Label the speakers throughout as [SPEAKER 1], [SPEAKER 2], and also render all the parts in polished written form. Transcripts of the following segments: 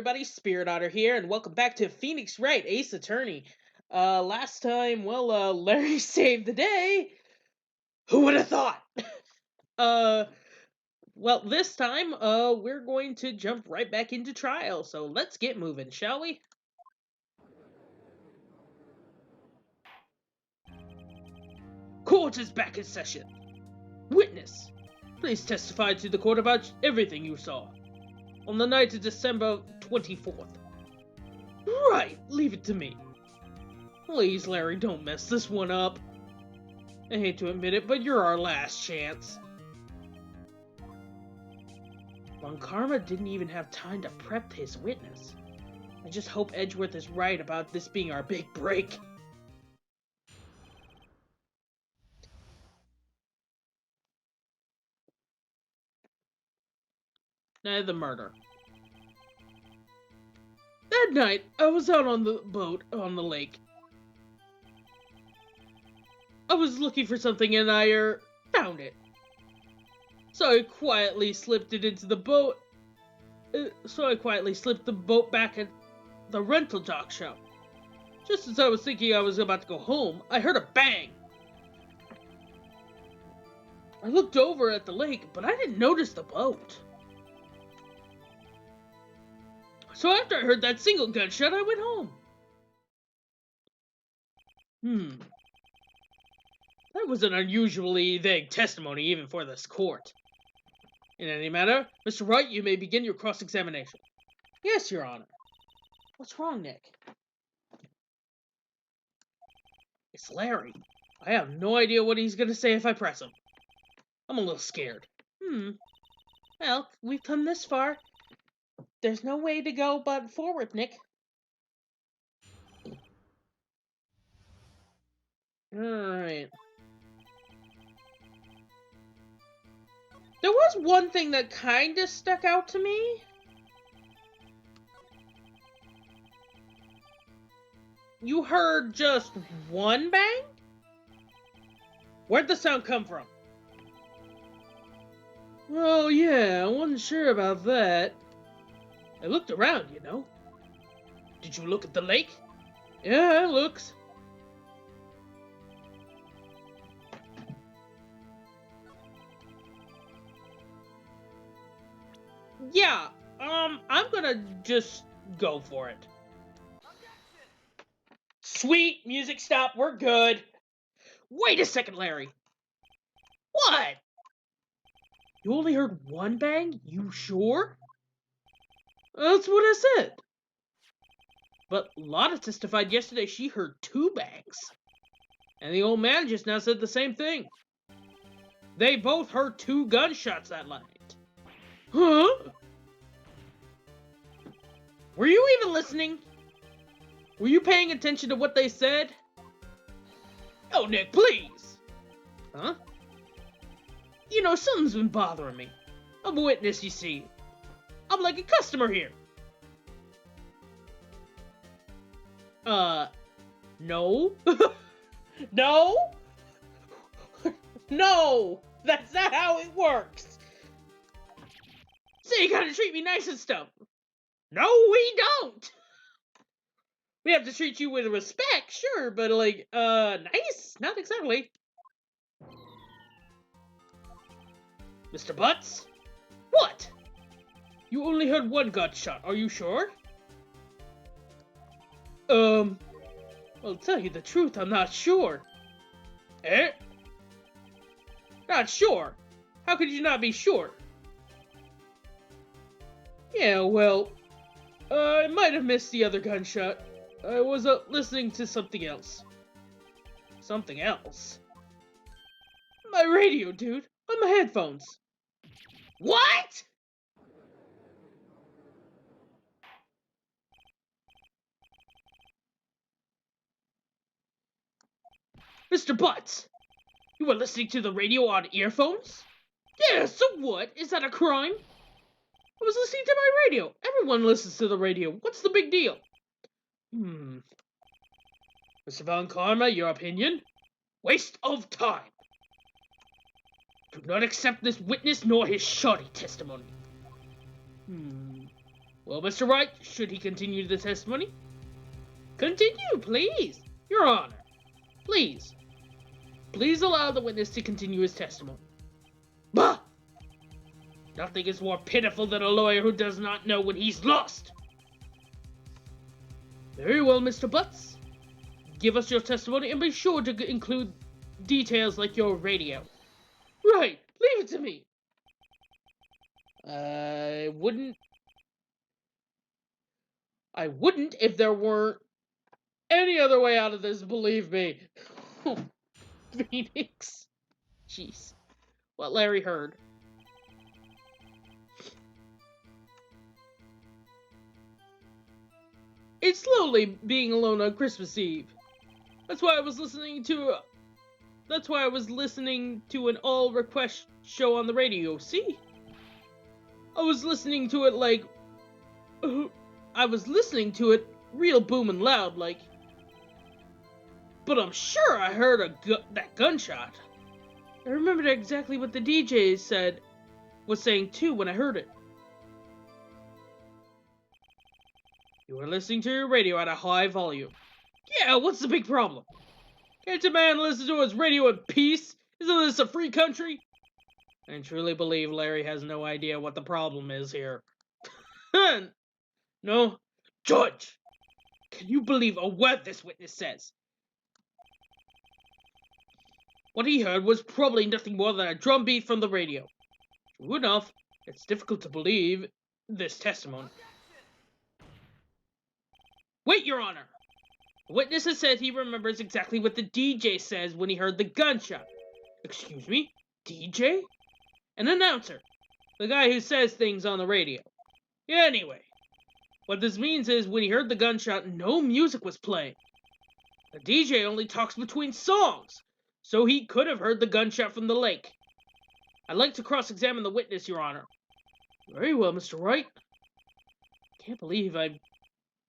[SPEAKER 1] everybody, Spirit Otter here, and welcome back to Phoenix Wright Ace Attorney. Last time, Larry saved the day. Who would have thought? This time, we're going to jump right back into trial, so let's get moving, shall we? Court is back in session. Witness, please testify to the court about everything you saw on the night of December 24th. Right, leave it to me. Please, Larry, don't mess this one up. I hate to admit it, but you're our last chance. Von Karma didn't even have time to prep his witness. I just hope Edgeworth is right about this being our big break. Night of the murder. That night, I was out on the boat on the lake. I was looking for something and I found it. So I quietly slipped it into the boat. Slipped the boat back at the rental dock shop. Just as I was thinking I was about to go home, I heard a bang. I looked over at the lake, but I didn't notice the boat. So after I heard that single gunshot, I went home. That was an unusually vague testimony even for this court. In any matter, Mr. Wright, you may begin your cross-examination. Yes, Your Honor. What's wrong, Nick? It's Larry. I have no idea what he's gonna say if I press him. I'm a little scared. Well, we've come this far. There's no way to go but forward, Nick. Alright. There was one thing that kinda stuck out to me. You heard just one bang? Where'd the sound come from? Well, yeah, I wasn't sure about that. I looked around, you know. Did you look at the lake? Yeah, it looks. Yeah, I'm gonna just go for it. Sweet, music stop, we're good. Wait a second, Larry. What? You only heard one bang? You sure? That's what I said. But Lotta testified yesterday she heard two bangs. And the old man just now said the same thing. They both heard two gunshots that night. Huh? Were you even listening? Were you paying attention to what they said? Oh, Nick, please! Huh? You know, something's been bothering me. I'm a witness, you see. I'm like a customer here. No? No? No! That's not how it works! So you gotta treat me nice and stuff. No, we don't! We have to treat you with respect, sure, but like, nice? Not exactly. Mr. Butts? What? You only heard one gunshot, are you sure? Well, to tell you the truth, I'm not sure. Eh? Not sure? How could you not be sure? Yeah, well, I might have missed the other gunshot. I was listening to something else. Something else? My radio, dude. On my headphones. What? Mr. Butts, you were listening to the radio on earphones? Yeah, so what? Is that a crime? I was listening to my radio. Everyone listens to the radio. What's the big deal? Mr. Von Karma, your opinion? Waste of time. Do not accept this witness nor his shoddy testimony. Well, Mr. Wright, should he continue the testimony? Continue, please, Your Honor. Please. Please allow the witness to continue his testimony. Bah! Nothing is more pitiful than a lawyer who does not know when he's lost. Very well, Mr. Butts. Give us your testimony and be sure to include details like your radio. Right, leave it to me. I wouldn't if there weren't any other way out of this, believe me. Phoenix. Jeez. What Larry heard. It's lonely being alone on Christmas Eve. That's why I was listening to an all request show on the radio, see? I was listening to it real booming loud, like. But I'm sure I heard that gunshot. I remembered exactly what the DJ was saying too when I heard it. You were listening to your radio at a high volume. Yeah, what's the big problem? Can't a man listen to his radio in peace? Isn't this a free country? I truly believe Larry has no idea what the problem is here. No? Judge! Can you believe a word this witness says? What he heard was probably nothing more than a drum beat from the radio. True enough, it's difficult to believe this testimony. Wait, Your Honor! The witness has said he remembers exactly what the DJ says when he heard the gunshot. Excuse me? DJ? An announcer. The guy who says things on the radio. Yeah, anyway. What this means is when he heard the gunshot, no music was playing. The DJ only talks between songs, so he could have heard the gunshot from the lake. I'd like to cross-examine the witness, Your Honor. Very well, Mr. Wright. Can't believe I'm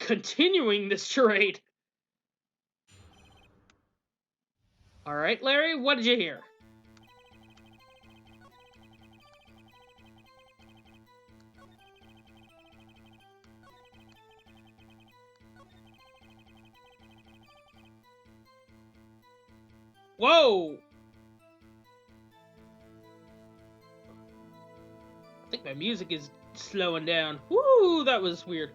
[SPEAKER 1] continuing this charade. Alright, Larry, what did you hear? Whoa! I think my music is slowing down. Woo, that was weird.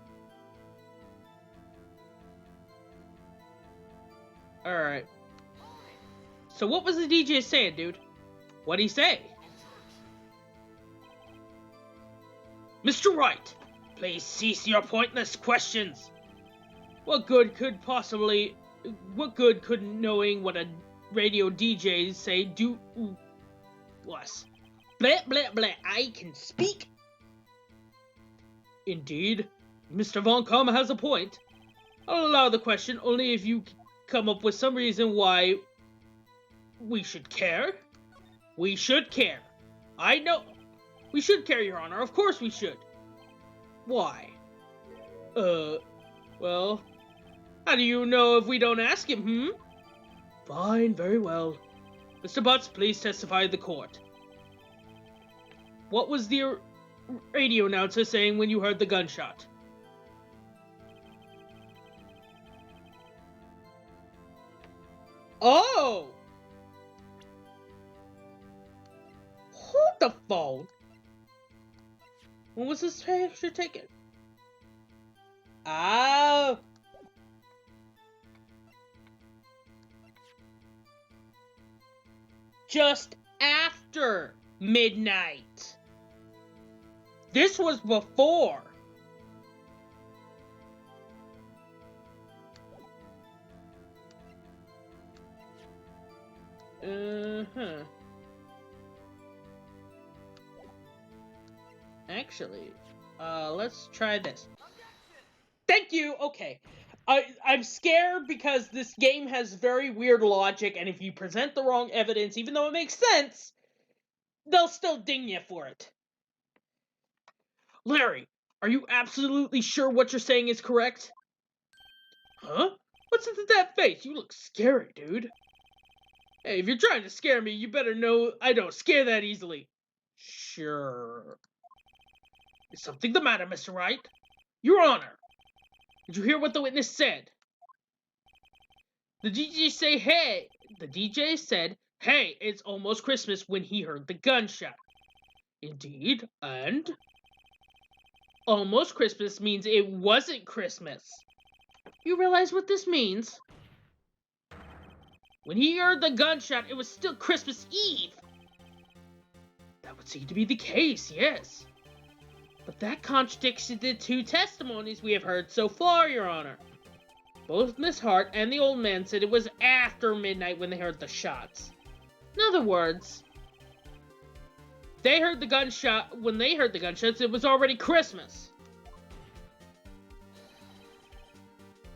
[SPEAKER 1] Alright. So what was the DJ saying, dude? What'd he say? Mr. Wright, please cease your pointless questions. What good could knowing what a radio DJ say do us? Blah, blah, blah, I can speak. Indeed, Mr. Von Comma has a point. I'll allow the question only if you come up with some reason why we should care. We should care. I know. We should care, Your Honor. Of course we should. Why? Well, how do you know if we don't ask him, Fine, very well. Mr. Butts, please testify to the court. What was the radio announcer saying when you heard the gunshot? Oh! Hold the phone. When was this picture taken? Oh. Just after midnight. This was before. Actually, let's try this. Thank you! Okay. I'm scared because this game has very weird logic, and if you present the wrong evidence, even though it makes sense, they'll still ding you for it. Larry, are you absolutely sure what you're saying is correct? Huh? What's into that face? You look scary, dude. Hey, if you're trying to scare me, you better know I don't scare that easily. Sure. Is something the matter, Mr. Wright? Your Honor, did you hear what the witness said? The DJ said, hey, it's almost Christmas when he heard the gunshot. Indeed, and almost Christmas means it wasn't Christmas. You realize what this means? When he heard the gunshot, it was still Christmas Eve. That would seem to be the case, yes. But that contradicts the two testimonies we have heard so far, Your Honor. Both Miss Hart and the old man said it was after midnight when they heard the shots. In other words, when they heard the gunshots, it was already Christmas.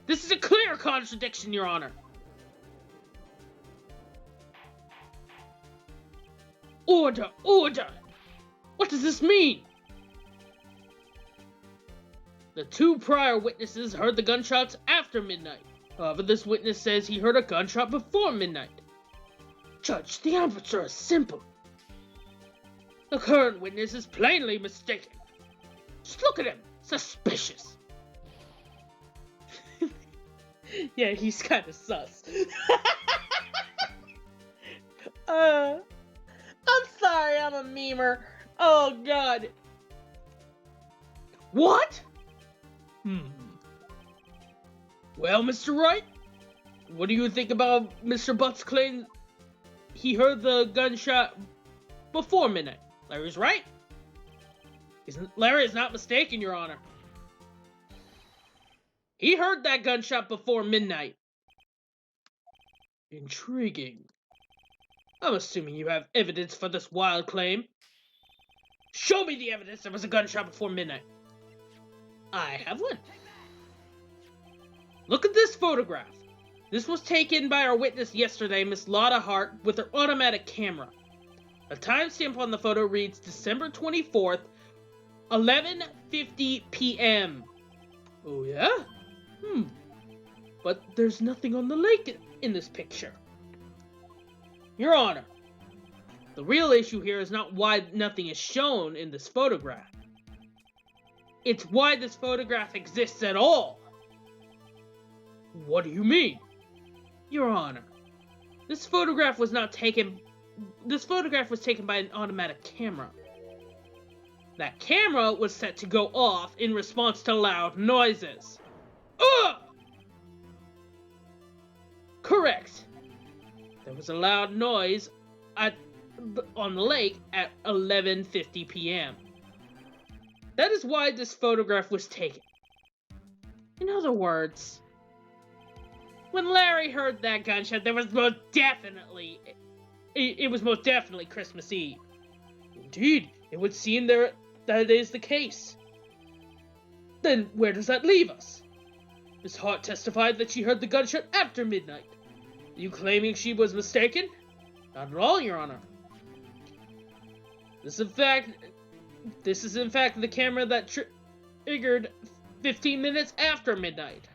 [SPEAKER 1] This is a clear contradiction, Your Honor. Order! Order! What does this mean? The two prior witnesses heard the gunshots after midnight. However, this witness says he heard a gunshot before midnight. Judge, the answer is simple. The current witness is plainly mistaken. Just look at him. Suspicious. Yeah, he's kind of sus. I'm sorry, I'm a memer. Oh, God. What? Well, Mr. Wright, what do you think about Mr. Butt's claim he heard the gunshot before midnight? Larry's right. Larry is not mistaken, Your Honor. He heard that gunshot before midnight. Intriguing. I'm assuming you have evidence for this wild claim. Show me the evidence there was a gunshot before midnight. I have one. Look at this photograph. This was taken by our witness yesterday, Miss Lotta Hart, with her automatic camera. The timestamp on the photo reads December 24th, 11:50 p.m. Oh yeah? But there's nothing on the lake in this picture. Your Honor, the real issue here is not why nothing is shown in this photograph. It's why this photograph exists at all. What do you mean? Your Honor, this photograph was taken by an automatic camera. That camera was set to go off in response to loud noises. Ugh! Correct. There was a loud noise on the lake at 11:50 p.m. That is why this photograph was taken. In other words, when Larry heard that gunshot, it was most definitely Christmas Eve. Indeed, it would seem that is the case. Then where does that leave us? Miss Hart testified that she heard the gunshot after midnight. Are you claiming she was mistaken? Not at all, Your Honor. This is in fact the camera that triggered 15 minutes after midnight.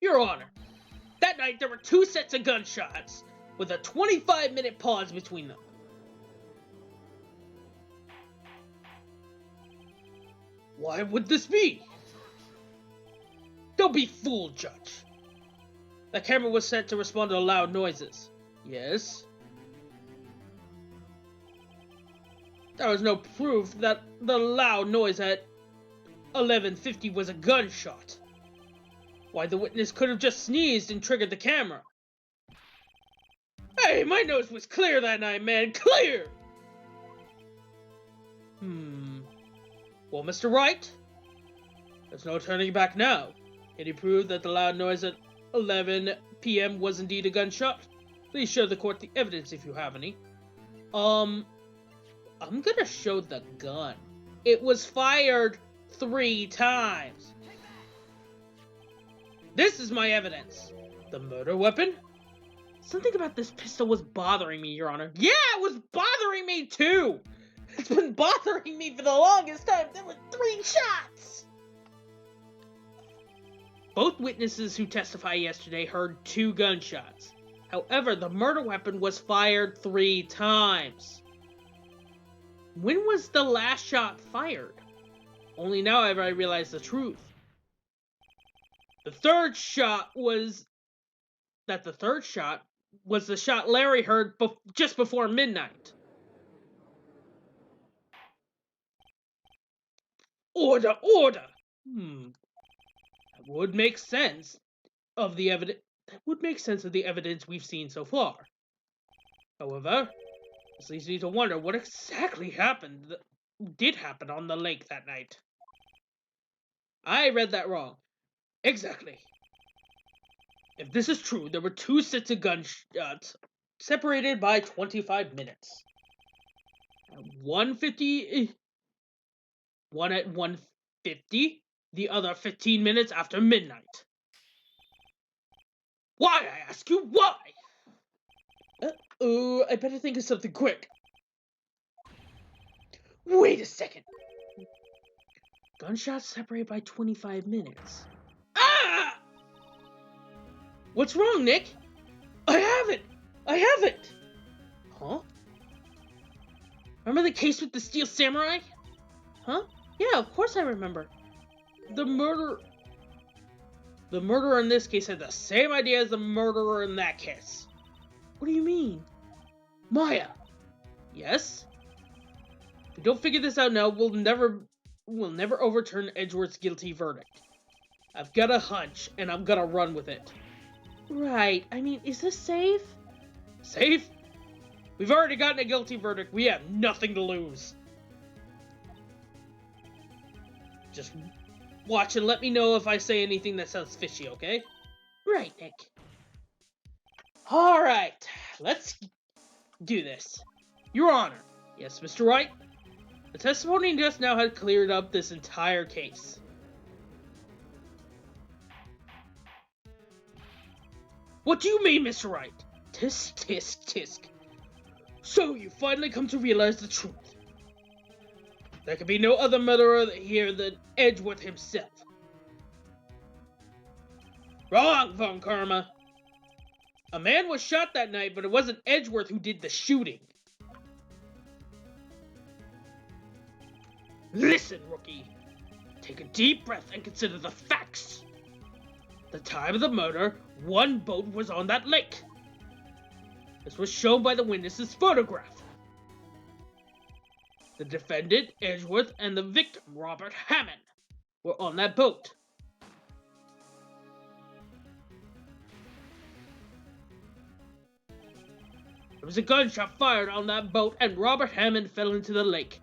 [SPEAKER 1] Your Honor, that night there were two sets of gunshots with a 25-minute pause between them. Why would this be? Don't be fooled, Judge. The camera was set to respond to loud noises. Yes. There was no proof that the loud noise at 11:50 was a gunshot. Why, the witness could have just sneezed and triggered the camera. Hey, my nose was clear that night, man. Clear! Well, Mr. Wright, there's no turning back now. Can you prove that the loud noise at 11 p.m. was indeed a gunshot? Please show the court the evidence if you have any. I'm gonna show the gun. It was fired 3 times. This is my evidence. The murder weapon? Something about this pistol was bothering me, Your Honor. Yeah, it was bothering me too! It's been bothering me for the longest time. There were 3 shots! Both witnesses who testified yesterday heard 2 gunshots. However, the murder weapon was fired 3 times. When was the last shot fired? Only now have I realized the truth. The third shot was the shot Larry heard just before midnight. Order, order! That would make sense of the evidence we've seen so far. However, this leads me to wonder what exactly did happen on the lake that night. I read that wrong. Exactly. If this is true, there were 2 sets of gunshots separated by 25 minutes. At 1:50, one at 1:50, the other 15 minutes after midnight. Why, I ask you, why? I better think of something quick. Wait a second. Gunshots separated by 25 minutes. Ah! What's wrong, Nick? I have it! Huh? Remember the case with the Steel Samurai? Huh? Yeah, of course I remember. The murderer in this case had the same idea as the murderer in that case. What do you mean? Maya! Yes? If we don't figure this out now, we'll never overturn Edgeworth's guilty verdict. I've got a hunch, and I'm gonna run with it. Right. I mean, is this safe? Safe? We've already gotten a guilty verdict. We have nothing to lose. Just watch and let me know if I say anything that sounds fishy, okay? Right, Nick. Alright, let's do this. Your Honor. Yes, Mr. Wright? The testimony just now had cleared up this entire case. What do you mean, Mr. Wright? Tisk, tisk, tisk. So you finally come to realize the truth. There could be no other murderer here than Edgeworth himself. Wrong, Von Karma. A man was shot that night, but it wasn't Edgeworth who did the shooting. Listen, rookie. Take a deep breath and consider the facts. The time of the murder, 1 boat was on that lake. This was shown by the witness's photograph. The defendant, Edgeworth, and the victim, Robert Hammond, were on that boat. There was a gunshot fired on that boat, and Robert Hammond fell into the lake.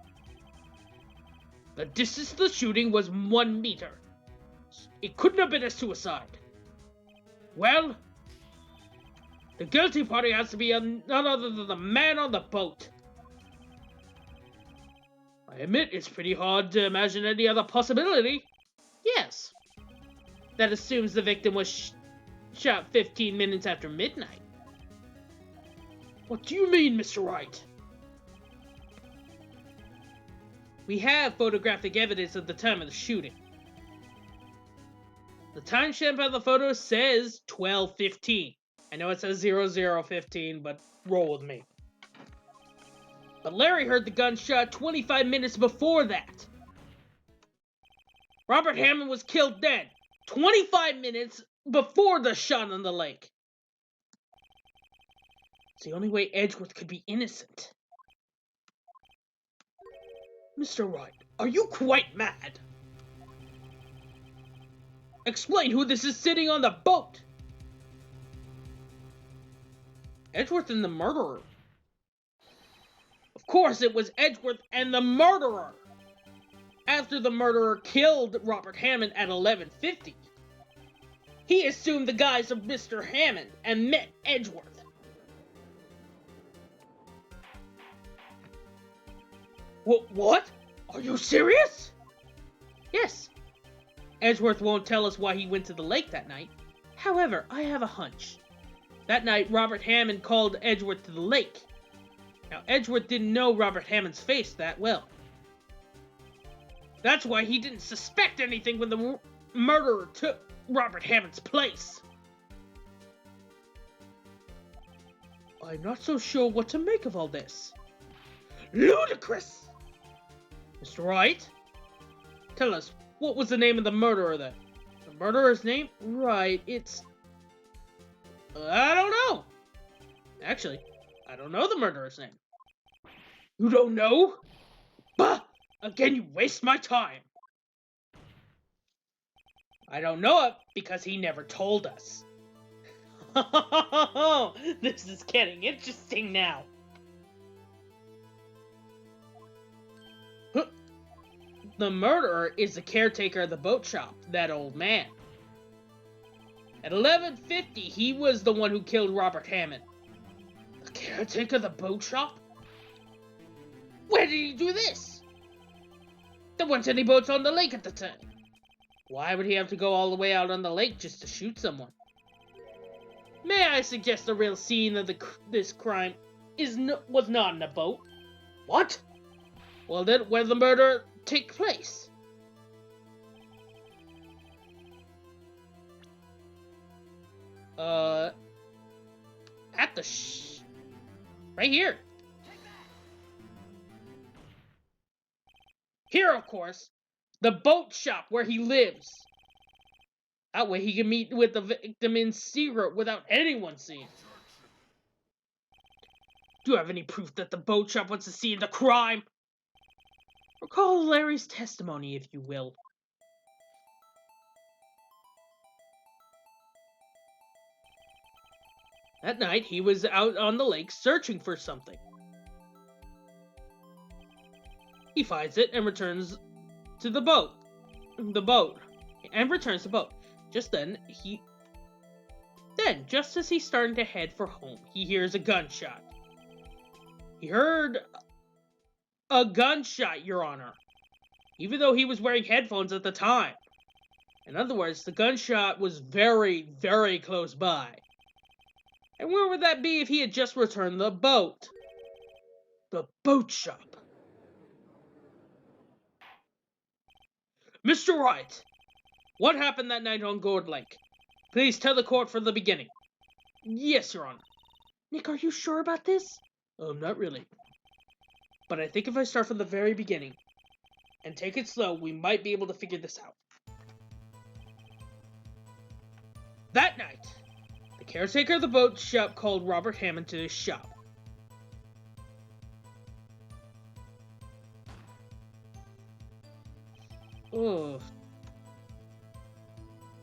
[SPEAKER 1] The distance of the shooting was 1 meter. It couldn't have been a suicide. Well, the guilty party has to be none other than the man on the boat. I admit it's pretty hard to imagine any other possibility. Yes. That assumes the victim was shot 15 minutes after midnight. What do you mean, Mr. Wright? We have photographic evidence of the time of the shooting. The timestamp on the photo says 12:15. I know it says 00:15, but roll with me. But Larry heard the gunshot 25 minutes before that. Robert Hammond was killed then, 25 minutes before the shot on the lake. It's the only way Edgeworth could be innocent. Mr. Wright, are you quite mad? Explain who this is sitting on the boat. Edgeworth and the murderer. Of course it was Edgeworth and the murderer. After the murderer killed Robert Hammond at 11:50, he assumed the guise of Mr. Hammond and met Edgeworth. What? Are you serious? Yes. Edgeworth won't tell us why he went to the lake that night. However, I have a hunch. That night, Robert Hammond called Edgeworth to the lake. Now, Edgeworth didn't know Robert Hammond's face that well. That's why he didn't suspect anything when the murderer took Robert Hammond's place. I'm not so sure what to make of all this. Ludicrous! Mr. Wright, Tell us, what was the name of the murderer then? The murderer's name? Right, it's... I don't know. Actually, I don't know the murderer's name. You don't know? Bah! Again, you waste my time. I don't know it because he never told us. This is getting interesting now. The murderer is the caretaker of the boat shop, that old man. At 11:50, he was the one who killed Robert Hammond. The caretaker of the boat shop? Where did he do this? There weren't any boats on the lake at the time. Why would he have to go all the way out on the lake just to shoot someone? May I suggest the real scene of this crime was not in a boat? What? Well then, where did the murder take place? At the right here. Here, of course, the boat shop where he lives. That way he can meet with the victim in secret without anyone seeing. Do you have any proof that the boat shop was the scene of the crime? Recall Larry's testimony, if you will. That night, he was out on the lake searching for something. He finds it and returns to the boat. Returns the boat. Just just as he's starting to head for home, he hears a gunshot. He heard a gunshot, Your Honor, even though he was wearing headphones at the time. In other words, the gunshot was very, very close by. And where would that be if he had just returned the boat? The boat shop. Mr. Wright, what happened that night on Gourd Lake? Please tell the court from the beginning. Yes, Your Honor. Nick, are you sure about this? Not really. But I think if I start from the very beginning and take it slow, we might be able to figure this out. That night, the caretaker of the boat shop called Robert Hammond to his shop. Oh.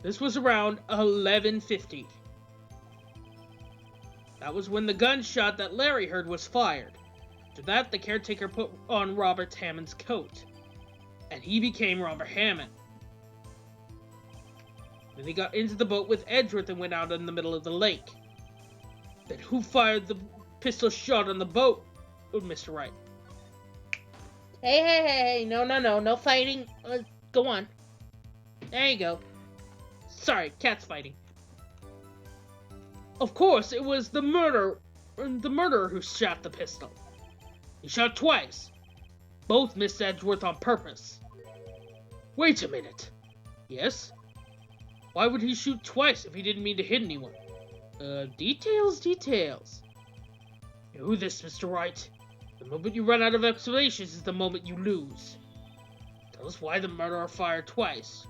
[SPEAKER 1] This was around 11:50. That was when the gunshot that Larry heard was fired. After that, the caretaker put on Robert Hammond's coat, and he became Robert Hammond. Then he got into the boat with Edgeworth and went out in the middle of the lake. Then who fired the pistol shot on the boat? Oh, Mr. Wright. Hey, no fighting. Go on. There you go. Sorry, cat's fighting. Of course, it was the murderer who shot the pistol. He shot twice. Both missed Edgeworth on purpose. Wait a minute. Yes? Why would he shoot twice if he didn't mean to hit anyone? Details. You know this, Mr. Wright. The moment you run out of explanations is the moment you lose. Tell us why the murderer fired twice.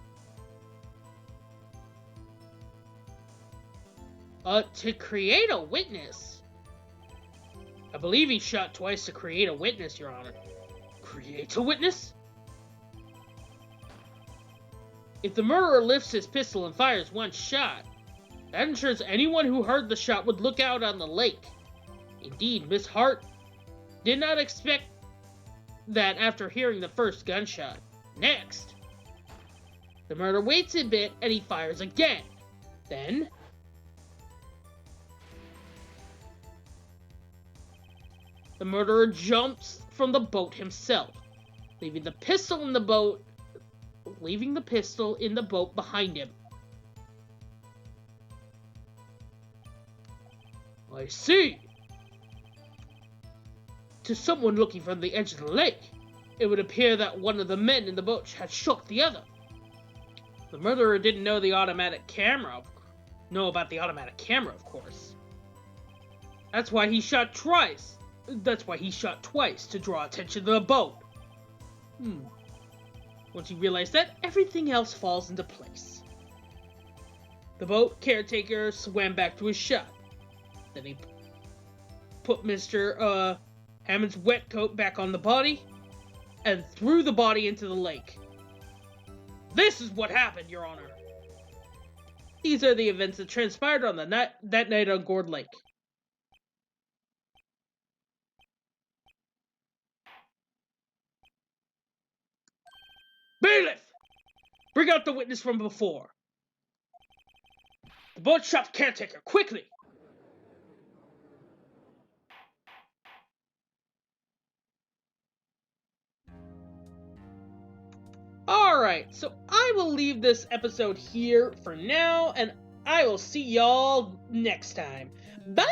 [SPEAKER 1] To create a witness. I believe he shot twice to create a witness, Your Honor. Create a witness? If the murderer lifts his pistol and fires one shot, that ensures anyone who heard the shot would look out on the lake. Indeed, Miss Hart did not expect that after hearing the first gunshot. Next, the murderer waits a bit and he fires again. Then, the murderer jumps from the boat himself, leaving the pistol in the boat behind him. I see. To someone looking from the edge of the lake, it would appear that one of the men in the boat had shot the other. The murderer didn't know about the automatic camera, of course. That's why he shot twice. To draw attention to the boat. Once you realize that, everything else falls into place. The boat caretaker swam back to his shop. Then he put Mr. Hammond's wet coat back on the body and threw the body into the lake. This is what happened, Your Honor. These are the events that transpired on that night on Gourd Lake. Bailiff! Bring out the witness from before. The boat shop caretaker, quickly! Alright, so I will leave this episode here for now, and I will see y'all next time. Bye!